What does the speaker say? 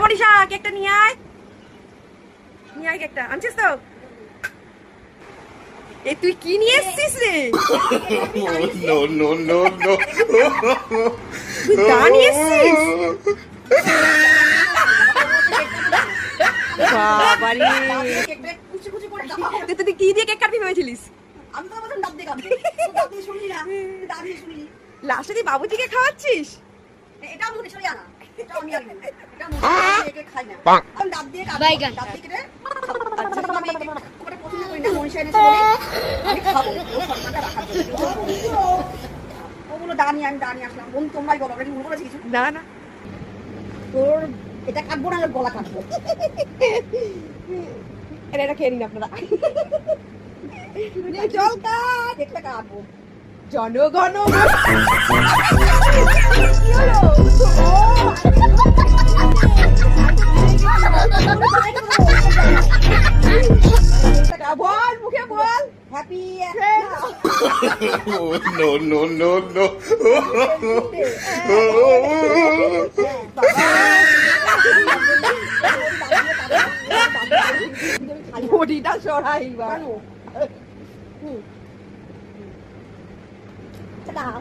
মনীষা কেকটা নিয়ে আয়, নিয়ে আয় কেকটা। আনছিস তো? এ তুই কি নিয়ে এসছিস রে? No, no, no, no. তুই দা নিয়ে এসছিস? বাবারে, তুই কি দিয়ে কেক কাটবি ভেবেছিলিস? আমি তো বললাম ডাব দিয়ে কাটবো, ডাব দিয়ে শুনি না, ডাব দিয়ে শুনি। লাস্টে তুই বাবুজিকে খাওয়াচ্ছিস? এটা আমি সরি আনা, এটা আমি আনি, এটা আমি কেক খাই না। আমি ডাব দিয়ে কাটবো, ডাব দিয়ে কেটে আর যেহেতু আমি কেক করে পছন্দ করি না, মনীষা এনেছে বলে আমি খাবো, ও সম্মানটা রাখার জন্য। ওগুলো দানি আমি দানি আসলাম, বন্ধু তোমরাই বলো, আমরা কি ভুল করেছি কিছু? না না, তোর এটা কাটবো না, গলা কাটবো। এটা খেয়ে নিন আপনারা। জল কাট, একটা কাটবো। জনগণ বল, মুখে বল happy No, no, no, no. বডিটা সরাই বা দাও